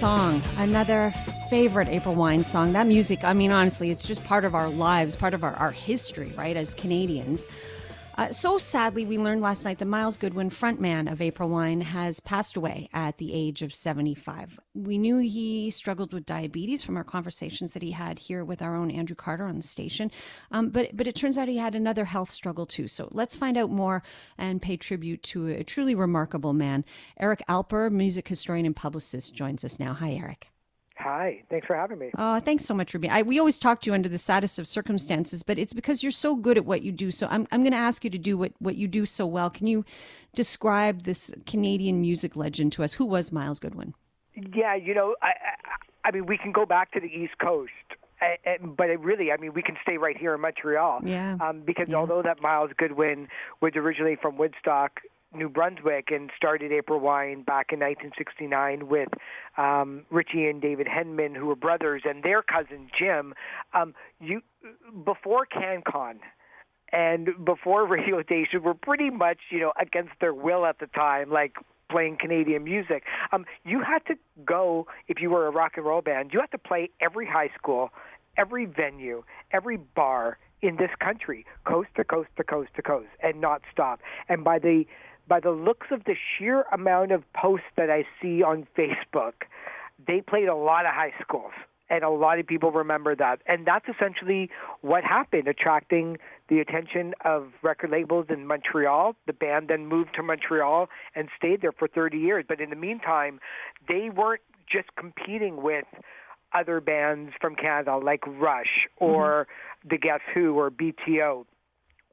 song, another favorite April Wine song. That music, I mean, honestly, it's just part of our lives, part of our history, right, as Canadians. So sadly, we learned last night that Myles Goodwyn, frontman of April Wine, has passed away at the age of 75. We knew he struggled with diabetes from our conversations that he had here with our own Andrew Carter on the station. But it turns out he had another health struggle too. So let's find out more and pay tribute to a truly remarkable man. Eric Alper, music historian and publicist, joins us now. Hi, Eric. Hi, thanks for having me. Thanks so much for being. We always talk to you under the saddest of circumstances, but it's because you're so good at what you do. So I'm going to ask you to do what you do so well. Can you describe this Canadian music legend to us? Who was Myles Goodwyn? Yeah, I mean, we can go back to the East Coast, but we can stay right here in Montreal. Yeah. Because although that Myles Goodwyn was originally from Woodstock, New Brunswick, and started April Wine back in 1969 with Richie and David Henman, who were brothers, and their cousin Jim. Before CanCon and before radio stations were pretty much, against their will at the time, like playing Canadian music. You had to go, if you were a rock and roll band, you had to play every high school, every venue, every bar in this country, coast to coast to coast to coast, and not stop. And by the looks of the sheer amount of posts that I see on Facebook, they played a lot of high schools, and a lot of people remember that. And that's essentially what happened, attracting the attention of record labels in Montreal. The band then moved to Montreal and stayed there for 30 years. But in the meantime, they weren't just competing with other bands from Canada like Rush or the Guess Who or BTO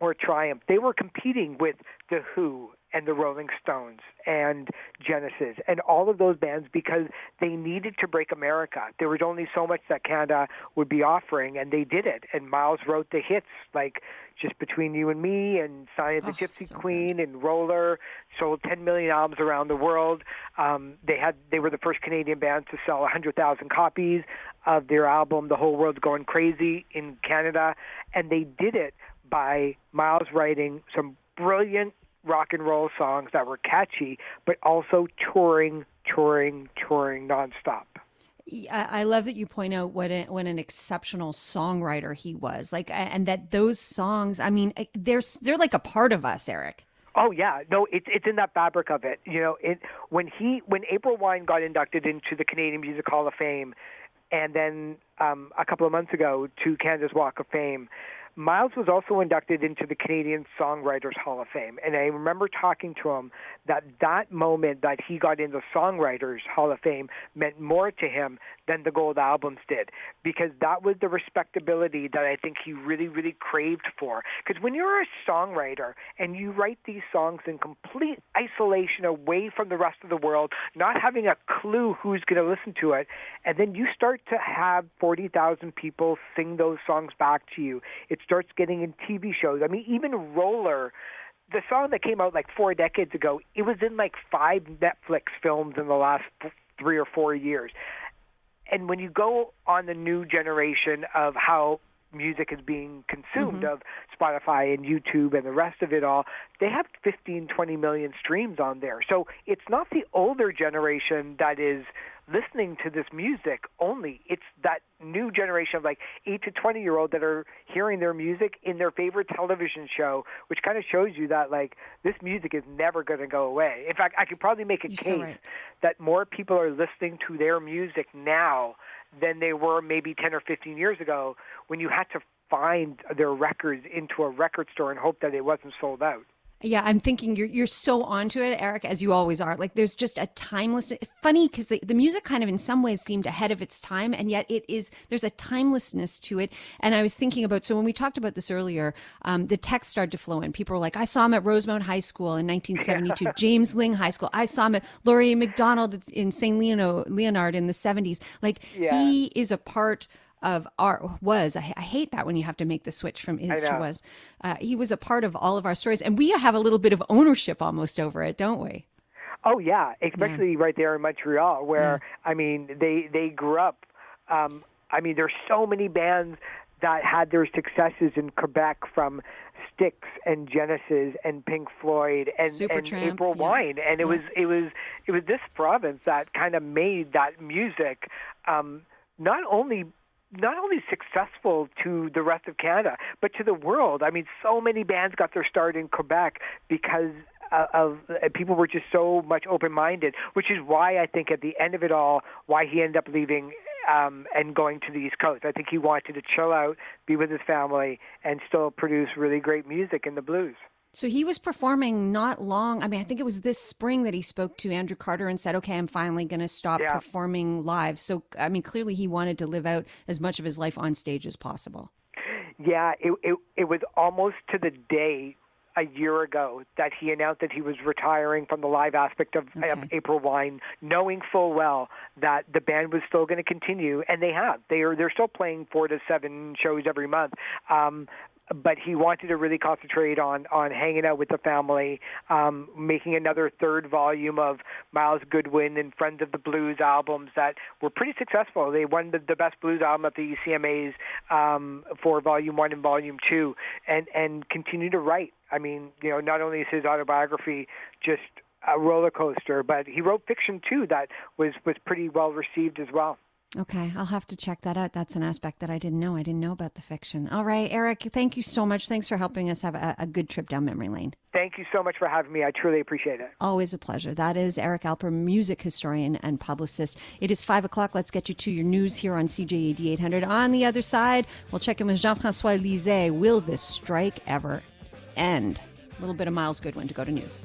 or Triumph. They were competing with The Who and the Rolling Stones and Genesis and all of those bands because they needed to break America. There was only so much that Canada would be offering, and they did it. And Myles wrote the hits like Just Between You and Me and Sign of the Gypsy Queen and Roller, sold 10 million albums around the world. They were the first Canadian band to sell 100,000 copies of their album The Whole World's Going Crazy in Canada, and they did it by Myles writing some brilliant rock and roll songs that were catchy, but also touring nonstop. I love that you point out what an exceptional songwriter he was. And that those songs, I mean, they're like a part of us, Eric. Oh yeah, no, it's in that fabric of it. When April Wine got inducted into the Canadian Music Hall of Fame, and then a couple of months ago to Canada's Walk of Fame, Myles was also inducted into the Canadian Songwriters Hall of Fame, and I remember talking to him that moment that he got into Songwriters Hall of Fame meant more to him than the gold albums did, because that was the respectability that I think he really, really craved for. Because when you're a songwriter and you write these songs in complete isolation away from the rest of the world, not having a clue who's going to listen to it, and then you start to have 40,000 people sing those songs back to you, it starts getting in TV shows. I mean, even Roller, the song that came out like 4 decades ago, it was in like 5 Netflix films in the last 3 or 4 years. And when you go on the new generation of how music is being consumed, of Spotify and YouTube and the rest of it all, they have 15, 20 million streams on there. So it's not the older generation that is listening to this music only. It's that new generation of like 8 to 20-year-old that are hearing their music in their favorite television show, which kind of shows you that like this music is never going to go away. In fact, I could probably make a case that more people are listening to their music now than they were maybe 10 or 15 years ago, when you had to find their records into a record store and hope that it wasn't sold out. Yeah, I'm thinking you're so onto it, Eric, as you always are. Like there's just a timeless, funny because the music kind of in some ways seemed ahead of its time, and yet there's a timelessness to it. And I was thinking about, so when we talked about this earlier, the text started to flow in. People were like, I saw him at Rosemount High School in 1972, James Ling High School. I saw him at Laurier McDonald in St. Leonard in the 70s. Like he is a part of I hate that when you have to make the switch from is to was. He was a part of all of our stories, and we have a little bit of ownership almost over it, don't we? Oh yeah, especially right there in Montreal, where I mean they grew up. I mean, there's so many bands that had their successes in Quebec, from Styx and Genesis and Pink Floyd and April Wine, and it was this province that kind of made that music not only successful to the rest of Canada, but to the world. I mean, so many bands got their start in Quebec because of people were just so much open-minded, which is why I think at the end of it all, why he ended up leaving and going to the East Coast. I think he wanted to chill out, be with his family, and still produce really great music in the blues. So he was performing not long. I mean, I think it was this spring that he spoke to Andrew Carter and said, okay, I'm finally going to stop performing live. So, I mean, clearly he wanted to live out as much of his life on stage as possible. Yeah, it was almost to the day a year ago that he announced that he was retiring from the live aspect of April Wine, knowing full well that the band was still going to continue, and they have. They're still playing 4 to 7 shows every month. But he wanted to really concentrate on hanging out with the family, making another third volume of Myles Goodwyn and Friends of the Blues albums that were pretty successful. They won the best blues album at the ECMAs for Volume 1 and Volume 2, and continue to write. I mean, not only is his autobiography just a roller coaster, but he wrote fiction too that was pretty well received as well. Okay, I'll have to check that out. That's an aspect that I didn't know. I didn't know about the fiction. All right, Eric, thank you so much. Thanks for helping us have a good trip down memory lane. Thank you so much for having me. I truly appreciate it. Always a pleasure. That is Eric Alper, music historian and publicist. It is 5 o'clock. Let's get you to your news here on CJAD 800. On the other side, we'll check in with Jean-François Lisée. Will this strike ever end? A little bit of Myles Goodwyn to go to news.